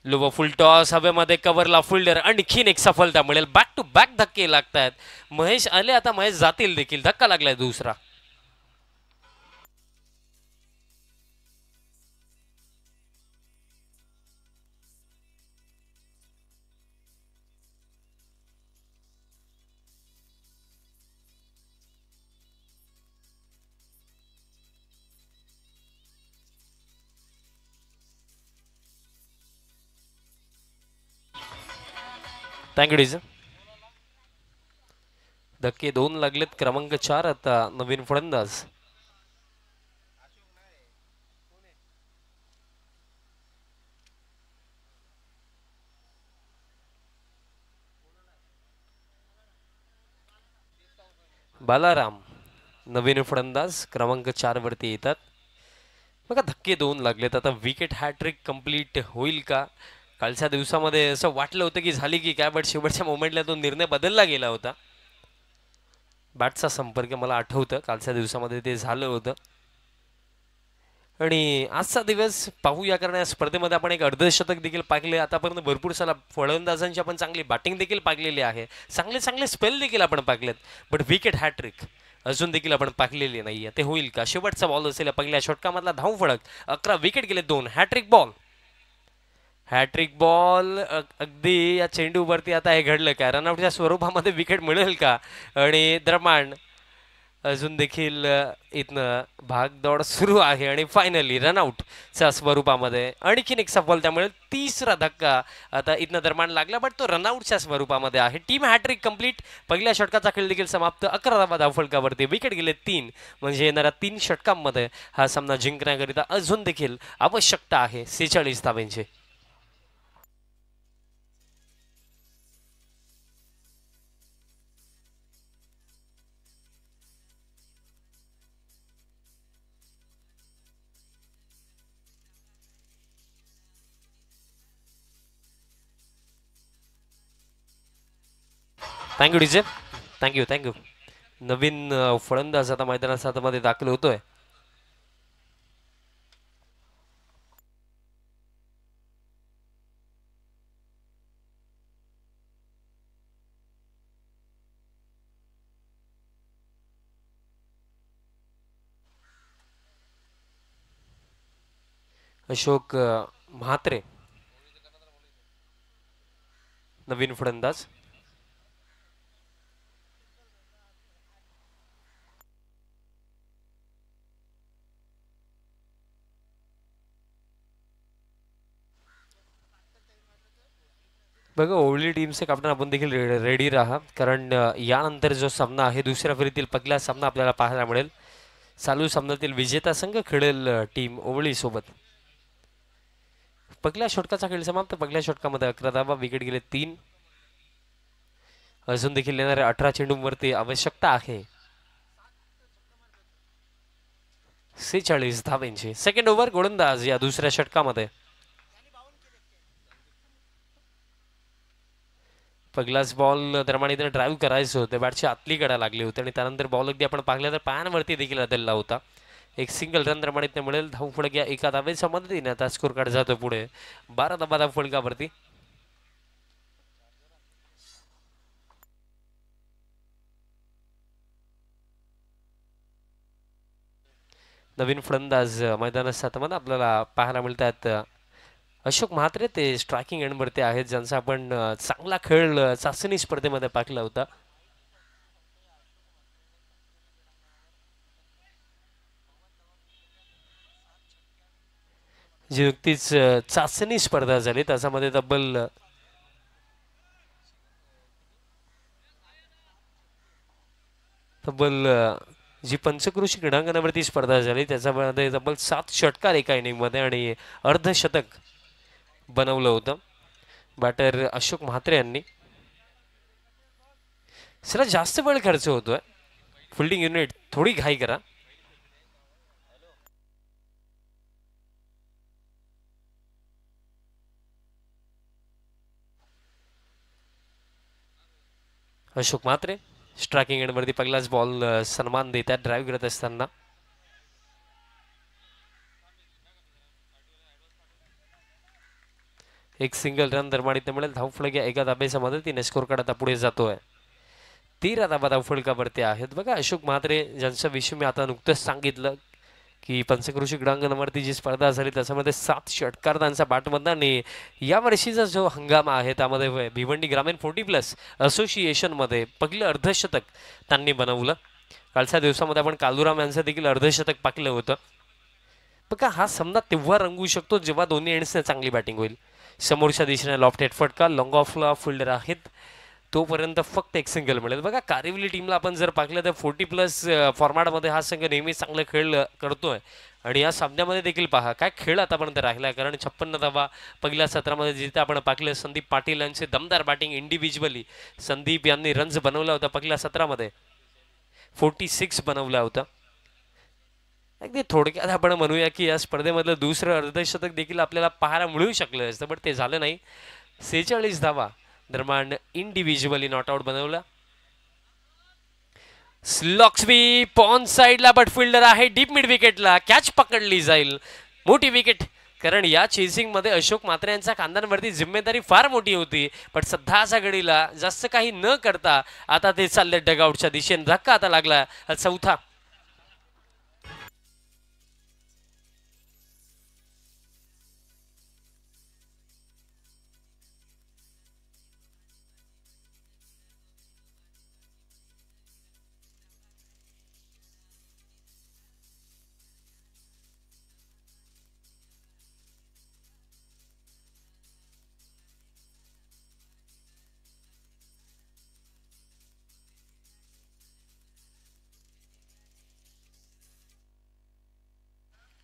लो फुल टॉस हवेमध्ये कव्हरला फिल्डर आणखीन एक सफलता मिळेल. बॅक टू बॅक धक्के लागतात. महेश आले आता महेश जातील देखील. धक्का लागलाय दुसरा. थँक्यू डीज. धक्के 2 लागलेत. क्रमांक 4 आता नवीन फलंदाज बालाराम. नवीन फलंदाज क्रमांक 4 वरती येतात. बघा धक्के 2 लागलेत. आता विकेट हॅट्रिक कंप्लीट होईल का? कालच्या दिवसामध्ये असं वाटलं होतं की झाली की काय, बट शेवटच्या मोमेंटला तो निर्णय बदलला गेला होता. बॅटचा संपर्क मला आठवतं कालच्या दिवसामध्ये ते झालं होतं. आणि आजचा दिवस पाहूया कारण या स्पर्धेमध्ये आपण एक अर्धशतक देखील पाहिले. आतापर्यंत भरपूर साला फलंदाजांची आपण चांगली बॅटिंग देखील पाहिलेली आहे. चांगले चांगले स्पेल देखील आपण पाहिलेत. बट विकेट हॅट्रिक अजून देखील आपण पाहिलेली नाही आहे. ते होईल का? शेवटचा बॉल असेल पहिल्या षटकामधला धाव फळक. 11 विकेट गेले. 2 हॅट्रिक बॉल. हॅट्रिक बॉल अगदी या चेंडूवरती आता हे घडलं काय? रनआउटच्या स्वरूपामध्ये विकेट मिळेल का? आणि दरम्यान अजून देखील इथनं भागदौड सुरू आहे आणि फायनली रनआउटच्या स्वरूपामध्ये आणखीन एक सफलता मिळेल. तिसरा धक्का आता इथनं दरम्यान लागला बट तो रनआउटच्या स्वरूपामध्ये आहे. Team hattrick complete. पहिल्या षटकाचा खेळ देखील समाप्त. 11 धावफलकावरती विकेट गेले 3. म्हणजे येणाऱ्या 3 षटकांमध्ये हा सामना जिंकण्याकरिता अजून देखील आवश्यकता आहे 46 धावांची. Thank you DJ. Thank you thank you. नवीन फलंदाज आता मैदानात हातामध्ये दाखल होतोय. अशोक म्हात्रे नवीन फलंदाज. बघा ओवली टीमचे कॅप्टन आपण देखील रेडी राहा कारण यानंतर जो सामना आहे दुसऱ्या फेरीतील पहिला सामना आपल्याला पाहायला मिळेल. चालू सामन्यातील विजेता संघ खेळेल टीम ओवळी सोबत. पहिल्या षटकाचा खेळ समाप्त. पहिल्या षटकामध्ये 11 धावा. विकेट गेले 3. अजून देखील येणाऱ्या 18 चेंडूंवरती आवश्यकता आहे 46 धावांची. सेकंड ओव्हर गोलंदाज या दुसऱ्या षटकामध्ये. पहिलाच बॉल दरम्यान इथे ड्राईव्ह करायचं होतं. बॅटची आतली कडा लागली होती आणि त्यानंतर बॉल अगदी आपण पाहिलं तर पायांवरती देखील बदलला होता. एक सिंगल रन दरम्यान इथे मिळेल. धाव फळक या एका धावेच्या मदतीने आता स्कोर कार्ड जातो पुढे 12 धावा धाव फळकावरती. नवीन फलंदाज मैदानात सातमध्ये आपल्याला पाहायला मिळतात. अशोक म्हात्रे ते स्ट्रायकिंग एंडवरती आहेत ज्यांचा आपण चांगला खेळ चाचणी स्पर्धेमध्ये पाहिला होता. जी नुकतीच चाचणी स्पर्धा झाली त्याच्यामध्ये तब्बल जी पंचक्रोशी क्रीडांगणावरती स्पर्धा झाली त्याच्यामध्ये तब्बल 7 षटकार एका इनिंगमध्ये आणि अर्धशतक बनवलं होतं. बॅटर अशोक म्हात्रे यांनी. सर जास्त वेळ खर्च होतोय, फिल्डिंग युनिट थोडी घाई करा. अशोक म्हात्रे स्ट्रायकिंग एंडवरती पहिलाच बॉल सन्मान देतात ड्राईव्ह करत असताना. एक सिंगल रन दरम्यान मिळेल. धावफलक एका धाब्याच्या मदतीने स्कोर कार्ड आता पुढे जातोय. 13 धाबा धावफलकावरती आहेत. बघा अशोक म्हात्रे ज्यांच्या विषयी मी आता नुकतंच सांगितलं की पंचक्रोशी क्रीडांगणावरती जी स्पर्धा झाली त्याच्यामध्ये 7 षटकार त्यांचा बॅटमधनं. आणि यावर्षीचा जो हंगाम आहे त्यामध्ये भिवंडी ग्रामीण 40+ असोसिएशनमध्ये पहिलं अर्धशतक त्यांनी बनवलं. कालच्या दिवसामध्ये आपण कालुराम यांचं देखील अर्धशतक पाहिलं होतं. बघा हा सामना तेव्हा रंगू शकतो जेव्हा दोन्ही एंड्सने चांगली बॅटिंग होईल. समोरच्या दिशेने लॉफ्ट हेड फटका, लॉंग ऑफला फिल्डर आहेत, तोपर्यंत फक्त एक सिंगल मिळेल. बघा कारिवली टीमला आपण जर पाहिलं तर 40+ फॉर्मॅटमध्ये हा संघ नेहमी चांगला खेळ करतोय. आणि या सामन्यामध्ये देखील पहा काय खेळ आतापर्यंत राहिला. कारण 56 धावा पहिल्या सत्रामध्ये जिथे आपण पाहिलं संदीप पाटील यांचे दमदार बॅटिंग इंडिव्हिज्युअली. संदीप यांनी रन्स बनवला होता पहिल्या सत्रामध्ये, 46 बनवला होता. अगदी थोडक्यात आपण म्हणूया की या स्पर्धेमधलं दुसरं अर्धशतक देखील आपल्याला पाहायला मिळू शकलं असतं, पण ते झालं नाही. 46 धावा दरम्यान इंडिव्हिज्युअली नॉट आउट बनवला. स्लॉक्सबी पॉन साइडला बट फिल्डर आहे डीप मिड विकेटला. कॅच पकडली जाईल, मोठी विकेट. कारण या चेसिंग मध्ये अशोक म्हात्रे यांच्या खांद्यांवरती जिम्मेदारी फार मोठी होती. पण सध्याच्या घडीला जास्त काही न करता आता ते चालले डगआउटच्या दिशेने. धक्का आता लागला चौथा.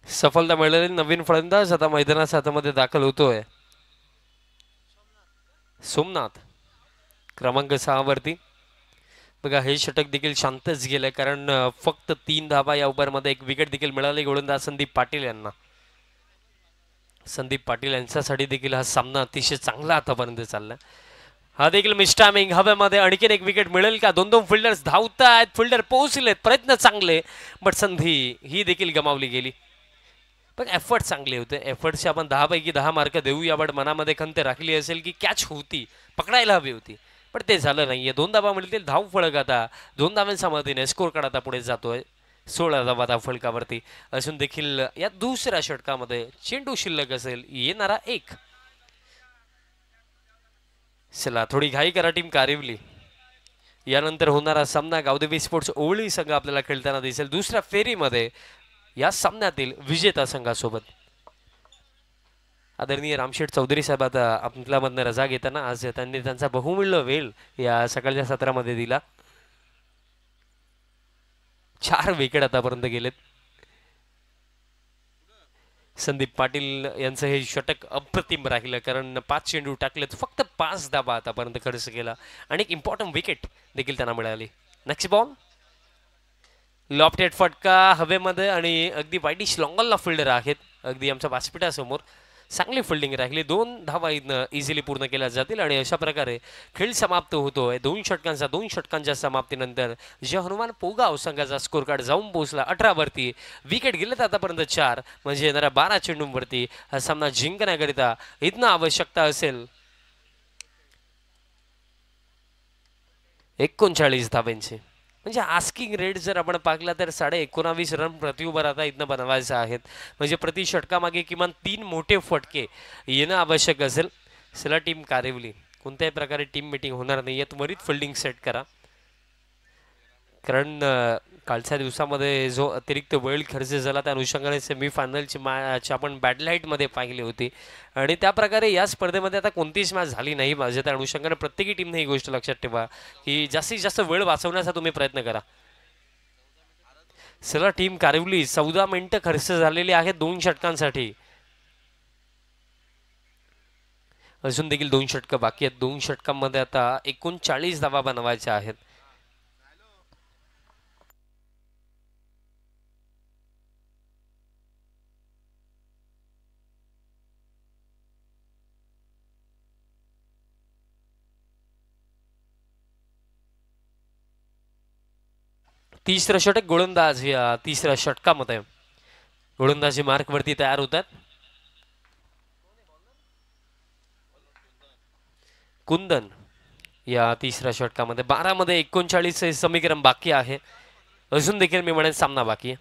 सफलता मिळालेली नवीन फलंदाज आता मैदानाच्या हातामध्ये दाखल होतोय. सोमनाथ क्रमांक 6 वरती. बघा हे षटक देखील शांतच गेलंय कारण फक्त 3 धाबा या ओव्हरमध्ये एक विकेट देखील मिळाली गोलंदाज संदीप पाटील यांना. संदीप पाटील यांच्यासाठी देखील हा सामना अतिशय चांगला आतापर्यंत चाललाय. हा देखील मिस्टायमिंग हवेमध्ये. आणखीन एक विकेट मिळेल का? 2 फिल्डर्स धावतायत, फिल्डर पोहोचलेत, प्रयत्न चांगले, बट संधी ही देखील गमावली गेली. पण एफर्ट चांगले होते. एफर्टचे आपण 10 पैकी 10 मार्क देऊया, बट मनामध्ये खंत राखली असेल की कॅच होती, पकडायला हवी होती, पण ते झालं नाहीये. 2 धाबा मिळतील. धाव फळक आता 2 धावांच्या मदतीने स्कोर कार्ड आता पुढे जातोय. 16 धाबा धाव फलकावरती असून देखील या दुसऱ्या षटकामध्ये चेंडू शिल्लक असेल येणारा 1. चला थोडी घाई करा टीम कारिवली. यानंतर होणारा सामना गावदेवी स्पोर्ट्स ओवळी संघ आपल्याला खेळताना दिसेल दुसऱ्या फेरीमध्ये या सामन्यातील विजेता संघासोबत. आदरणीय रामशेठ चौधरी साहेब आता आपल्यामधनं रजा घेताना आज त्यांनी त्यांचा बहुमूल्य वेळ या सकाळच्या सत्रामध्ये दिला. 4 विकेट आतापर्यंत गेलेत. संदीप पाटील यांचं हे षटक अप्रतिम राहिलं कारण 5 चेंडू टाकलेत, फक्त 5 धाबा आतापर्यंत खर्च केला आणि एक इम्पॉर्टंट विकेट देखील त्यांना मिळाली. नेक्स्ट बॉल लॉफ्टेड फटका हवेमध्ये आणि अगदी वाईडिश लॉंगॉलला फिल्डर आहेत अगदी आमच्या व्यासपीठासमोर. चांगली फिल्डिंग राहिली. 2 धावा इझिली पूर्ण केल्या जातील आणि अशा प्रकारे खेळ समाप्त होतोय. 2 षटकांच्या समाप्तीनंतर जे हनुमान पोगाव संघाचा स्कोर कार्ड जाऊन पोहोचला 18 वरती. विकेट गेलेत आतापर्यंत 4, म्हणजे येणाऱ्या 12 चेंडूंवरती हा सामना जिंकण्याकरिता इथनं आवश्यकता असेल 39 धाब्यांची. म्हणजे आस्किंग रेट जर आपण पाहिला तर 19.5 रन प्रति ओव्हर आता इथनं बनवायचे आहेत. म्हणजे प्रति षटकामागे किमान 3 मोठे फटके येणं आवश्यक असेल. चला टीम कारिवली कोणत्याही प्रकारे टीम मीटिंग होणार नाही आहे. त्वरित फिल्डिंग सेट करा कारण कालच्या दिवसामध्ये जो अतिरिक्त वेळ खर्च झाला त्या अनुषंगाने सेमीफायनलची मॅच आपण बॅड लाईटमध्ये पाहिली होती आणि त्या प्रकारे या स्पर्धेमध्ये आता कोणतीच मॅच झाली नाही. माझ्या त्या अनुषंगाने प्रत्येकी टीमने ही गोष्ट लक्षात ठेवा की जास्तीत जास्त वेळ वाचवण्याचा तुम्ही प्रयत्न करा. चला टीम कारिवली 14 मिनिटं खर्च झालेली आहेत 2 षटकांसाठी. अजून देखील 2 षटकं बाकी आहेत. 2 षटकांमध्ये आता 39 धावा बनवायच्या आहेत. तिसरं षटक गोलंदाज या तिसऱ्या षटकामध्ये गोलंदाजी मार्कवरती तयार होतात. कुंदन या तिसऱ्या षटकामध्ये 12 मध्ये 39 हे समीकरण बाकी आहे. अजून देखील मी म्हणेन सामना बाकी आहे.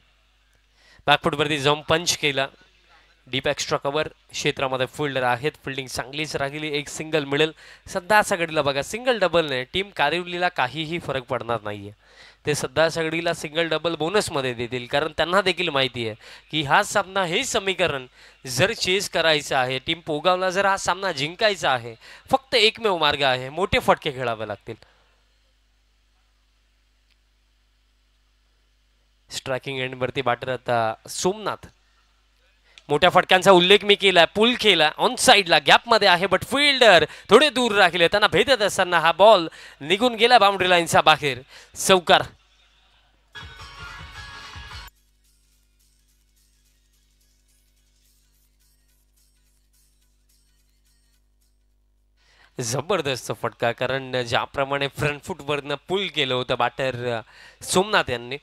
बॅकफुटवरती जाऊन पंच केला. डीप एक्स्ट्रा कव्हर क्षेत्रामध्ये फिल्डर आहेत. फिल्डिंग चांगलीच राहिली. एक सिंगल मिळेल. सध्या सगळीला बघा सिंगल डबलने टीम कारिवलीला काहीही फरक पडणार नाहीये. ते सध्या सगळीला सिंगल डबल बोनसमध्ये देतील कारण त्यांना देखील माहिती आहे की हा सामना हे समीकरण जर चेस करायचं आहे टीम पोगावला जर हा सामना जिंकायचा आहे फक्त एकमेव मार्ग आहे मोठे फटके खेळावे लागतील. स्ट्रायकिंग एंडवरती बॅटर आता सोमनाथ. मोठ्या फटक्यांचा उल्लेख मी केला. पुल केला ऑन साईडला गॅपमध्ये आहे बट फिल्डर थोडे दूर राखले. त्यांना भेटत असताना हा बॉल निघून गेला बाउंड्री लाईनच्या बाहेर. चौकार. जबरदस्त फटका कारण ज्याप्रमाणे फ्रंट फुटवरनं पुल केलं होतं बॅटर सोमनाथ यांनी.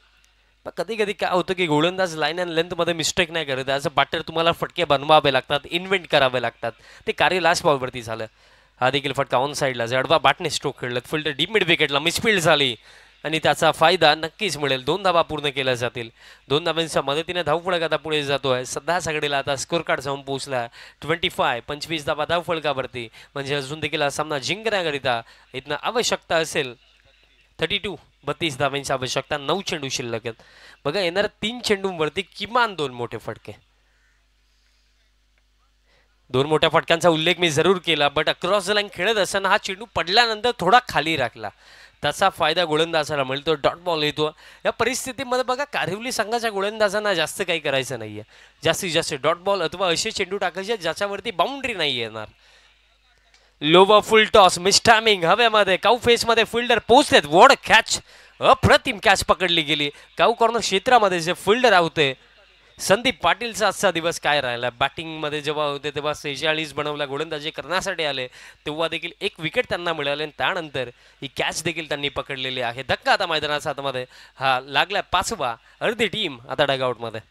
कधी कधी काय होतं की गोलंदाज लाईन अँड लेंथमध्ये मिस्टेक नाही करत. ॲज अ बॅटर तुम्हाला फटके बनवावे लागतात. इन्व्हेंट करावे लागतात. ते कार्य लास्ट बॉलवरती झालं. हा देखील फटका ऑन साईडला जडवा बॅटने स्ट्रोक खेळलं. फिल्डर डीप मिड विकेटला मिसफिल्ड झाली आणि त्याचा फायदा नक्कीच मिळेल. 2 धावा पूर्ण केल्या जातील. 2 धावांच्या मदतीने धावफलक आता पुढे जातोय. सध्या सगळीला आता स्कोर कार्ड जाऊन पोहोचला 25 धावा धावफलकावरती. म्हणजे अजून देखील हा सामना जिंकण्याकरिता इथनं आवश्यकता असेल 32 धावांची आवश्यकता. 9 चेंडू शिल्लक आहेत. बघा येणाऱ्या 3 चेंडूंवरती किमान 2 मोठे फटके. 2 मोठ्या फटक्यांचा उल्लेख मी जरूर केला बट अक्रॉस द लाईन खेळत असताना हा चेंडू पडल्यानंतर थोडा खाली राखला. त्याचा फायदा गोलंदाजाला मिळतो. डॉट बॉल येतो. या परिस्थितीमध्ये बघा कारिवली संघाच्या गोलंदाजांना जास्त काही करायचं नाहीये. जास्तीत जास्त डॉट बॉल अथवा असे चेंडू टाकायचे ज्याच्यावरती बाउंड्री नाही येणार. लोवर फुल टॉस मिस्टॅमिंग हवेमध्ये काऊ फेसमध्ये फिल्डर पोहोचलेत. वॉड कॅच अप्रतिम कॅच पकडली गेली. काऊ कॉर्नर क्षेत्रामध्ये जे फिल्डर होते संदीप पाटीलचा आजचा दिवस काय राहिला. बॅटिंगमध्ये जेव्हा होते तेव्हा 46 बनवला. गोलंदाजी करण्यासाठी आले तेव्हा देखील 1 विकेट त्यांना मिळाले आणि त्यानंतर ही कॅच देखील त्यांनी पकडलेली आहे. धक्का आता मैदानाच्या आतमध्ये हा लागला 5वा. अर्धी टीम आता डगआउटमध्ये.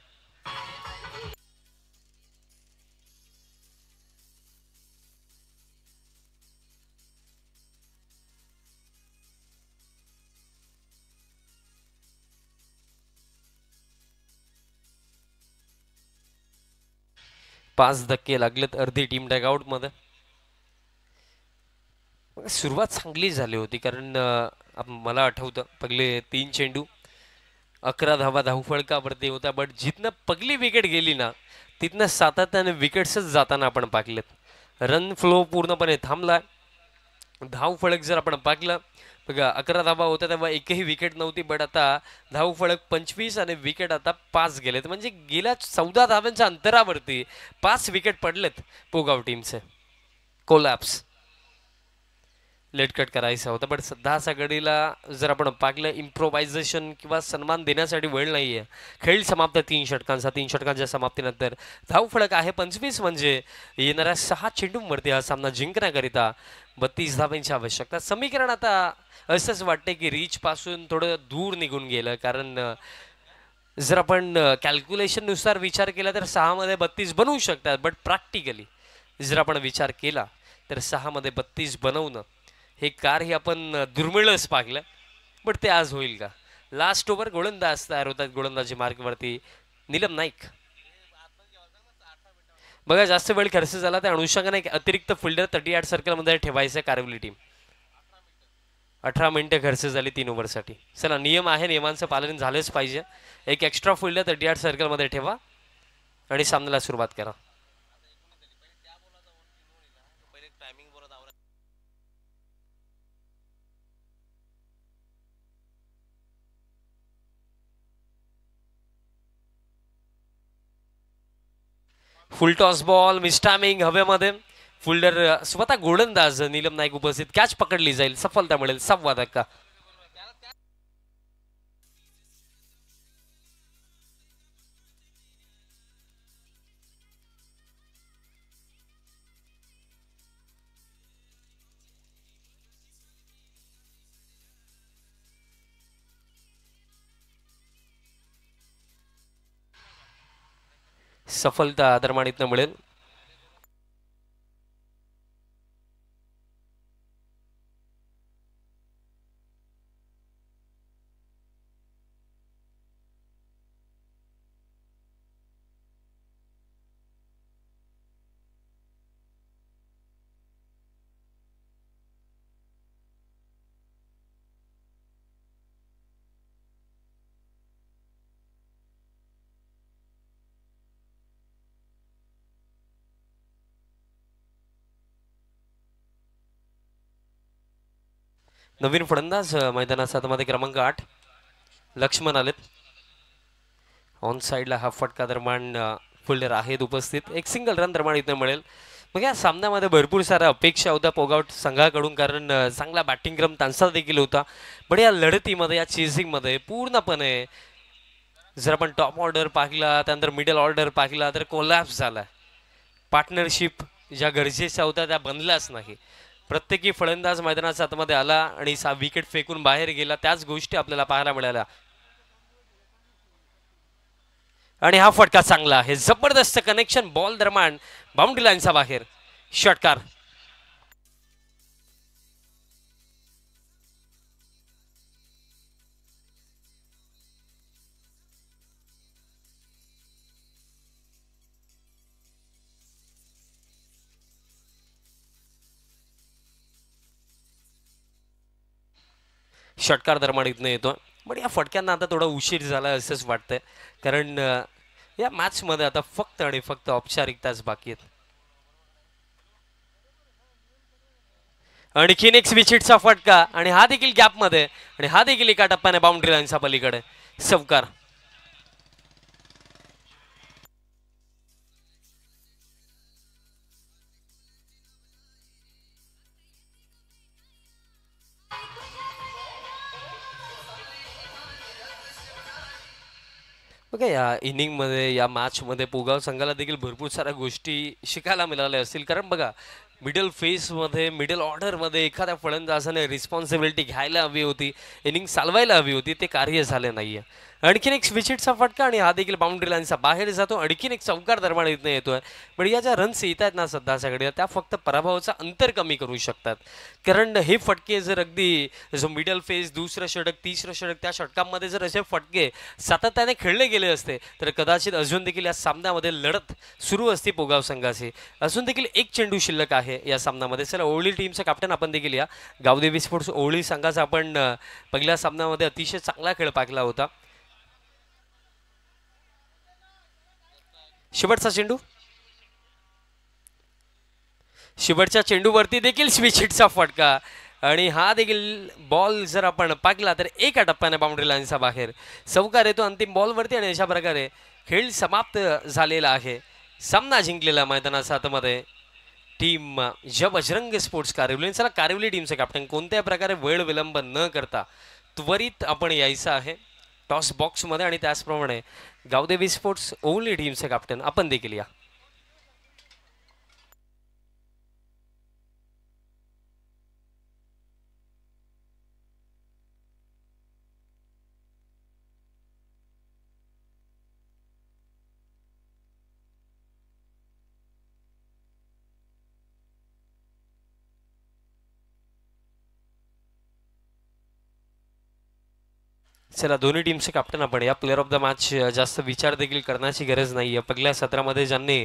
पाच धक्के लागलेत. अर्धी टीम डगआउट मध्ये. सुरुवात चांगली झाली होती कारण मला आठवतं पहिले 3 चेंडू 11 धावा धावफलकावरती होता बट जिथनं पहिली विकेट गेली ना तिथनं सातत्याने विकेट्सच जाताना आपण पाहिलेत. रन फ्लो पूर्णपणे थांबला. धावफलक जर आपण पाहिलं बघा 11 धावा होत्या तेव्हा एकही विकेट नव्हती बट आता धावफलक 25 आणि विकेट आता 5 गेलेत. म्हणजे गेल्या 14 धाव्यांच्या अंतरावरती 5 विकेट पडलेत पोगाव टीमचे. कोलॅप्स लेट कट करायचा होता बट सध्या सगळीला जर आपण पाहिलं इम्प्रोव्हायझेशन किंवा सन्मान देण्यासाठी वेळ नाहीये. खेळ समाप्त 3 षटकांचा. 3 षटकांच्या समाप्तीनंतर धावफलक आहे 25. म्हणजे येणाऱ्या 6 चेंडूंवरती हा सामना जिंकण्याकरिता 32 धावांची आवश्यकता. समीकरण आता असंच वाटते की रीच पासून थोडं दूर निघून गेलं कारण जर आपण कॅल्क्युलेशन नुसार विचार केला तर 6 मध्ये 32 बनवू शकतात बट प्रॅक्टिकली जर आपण विचार केला तर 6 मध्ये 32 बनवणं हे कारही आपण दुर्मिळच पाहिलं बट ते आज होईल का. लास्ट ओव्हर गोलंदाज तयार होतात. गोलंदाजी मार्गवरती नीलम नाईक. बघा जास्त वेळ खर्च झाला त्या अनुषंगाने अतिरिक्त फिल्डर 38 सर्कलमध्ये ठेवायचं कारिवली टीम. 18 मिनिटं खर्च झाली 3 ओव्हरसाठी. चला नियम आहे नियमांचं पालन झालंच पाहिजे. एक एक्स्ट्रा फिल्डर 38 सर्कलमध्ये ठेवा आणि सामन्याला सुरुवात करा. फुल टॉस बॉल मिस्टॅमिंग हवेमध्ये फिल्डर स्वतः गोलंदाज नीलम नाईक उपस्थित. कॅच पकडली जाईल, सफलता मिळेल 6वा धक्का. सफलता दरम्यान मिळेल. नवीन फलंदाज मैदानात मध्ये क्रमांक 8 लक्ष्मण आलेत. ऑन साइडला हा फटका दरम्यान फिल्डर आहेत उपस्थित. एक सिंगल रन दरम्यान इथं मिळेल. मग या सामन्यामध्ये भरपूर साऱ्या अपेक्षा होत्या पोगआउट संघाकडून, कारण चांगला बॅटिंग क्रम त्यांचा देखील होता. पण या लढतीमध्ये, या चेसिंगमध्ये पूर्णपणे जर आपण टॉप ऑर्डर पाहिला, त्यानंतर मिडल ऑर्डर पाहिला तर कोलॅप्स झाला. पार्टनरशिप ज्या गरजेच्या होत्या त्या बनल्याच नाही. प्रत्येकी फलंदाज मैदानाच्या आतमध्ये आला आणि 6 विकेट फेकून बाहेर गेला. त्याच गोष्टी आपल्याला पाहायला मिळाल्या. आणि हा फटका चांगला आहे, जबरदस्त कनेक्शन बॉल दरम्यान बाउंड्री लाईनचा बाहेर. षटकार. षटकार दरम्यान इथनं येतो. पण या फटक्यांना आता थोडा उशीर झाला असंच वाटतंय, कारण या मॅच मध्ये आता फक्त आणि फक्त औपचारिकताच बाकी आहेत. आणखीन एक स्विचिटचा फटका आणि हा देखील गॅप मध्ये, आणि हा देखील एका टप्प्याने बाउंड्री लाईनच्या पलीकडे. चौकार. बघा, या इनिंगमध्ये, या मॅचमध्ये पोगाव संघाला देखील भरपूर साऱ्या गोष्टी शिकायला मिळाल्या असतील. कारण बघा, मिडल फेसमध्ये, मिडल ऑर्डरमध्ये एखाद्या फलंदाजाने रिस्पॉन्सिबिलिटी घ्यायला हवी होती, इनिंग चालवायला हवी होती, ते कार्य झाले नाही आहे. आणखीन एक स्विचिटचा फटका आणि हा देखील बाउंड्री लाईनचा बाहेर जातो. आणखीन एक चौकार दरम्यान इथनं येतोय. पण या ज्या रन्स येत आहेत ना सध्याच्याकडे, त्या फक्त पराभवाचा अंतर कमी करू शकतात. कारण हे फटके जर अगदी जो मिडल फेस, दुसरं षटक, तिसरं षटक, त्या षटकांमध्ये जर असे फटके सातत्याने खेळले गेले असते तर कदाचित अजून देखील या सामन्यामध्ये लढत सुरू असती पोगाव संघाची. अजून देखील एक चेंडू शिल्लक आहे या सामन्यामध्ये. चला, ओवळी टीमचा कॅप्टन आपण देखील या गावदेवी स्पोर्ट्स ओवळी संघाचा आपण पहिल्या सामन्यामध्ये अतिशय चांगला खेळ पाहिला होता. शेवटचा चेंडू, शेवटच्या चेंडूवरती देखील स्विचिटचा फटका आणि हा देखील बॉल जर आपण पाहिला तर एका टप्प्याने बाउंड्री लाईनचा बाहेर. चौकार येतो अंतिम बॉलवरती आणि अशा प्रकारे खेळ समाप्त झालेला आहे. सामना जिंकलेला मैदानाच्या आतमध्ये टीम ज्या बजरंग स्पोर्ट्स कारिवली. चला, कारिवली टीमचे कॅप्टन कोणत्याही प्रकारे वेळ विलंब न करता त्वरित आपण यायचं आहे टॉस बॉक्समध्ये, आणि त्याचप्रमाणे गावदेवी स्पोर्ट्स ओनली टीमचे कॅप्टन आपण देखील या. चला, दोन्ही टीमचे कॅप्टन आपण या. प्लेअर ऑफ द मॅच जास्त विचार देखील करण्याची गरज नाही आहे. पहिल्या सत्रामध्ये ज्यांनी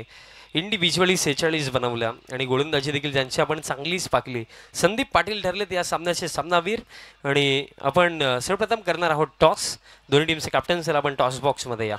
इंडिव्हिज्युअली 46 बनवल्या आणि गोलंदाजी देखील ज्यांची आपण चांगलीच पाकली, संदीप पाटील ठरलेत या सामन्याचे सामनावीर. आणि आपण सर्वप्रथम करणार आहोत टॉस. दोन्ही टीमचे कॅप्टन. चला, आपण टॉस बॉक्समध्ये या.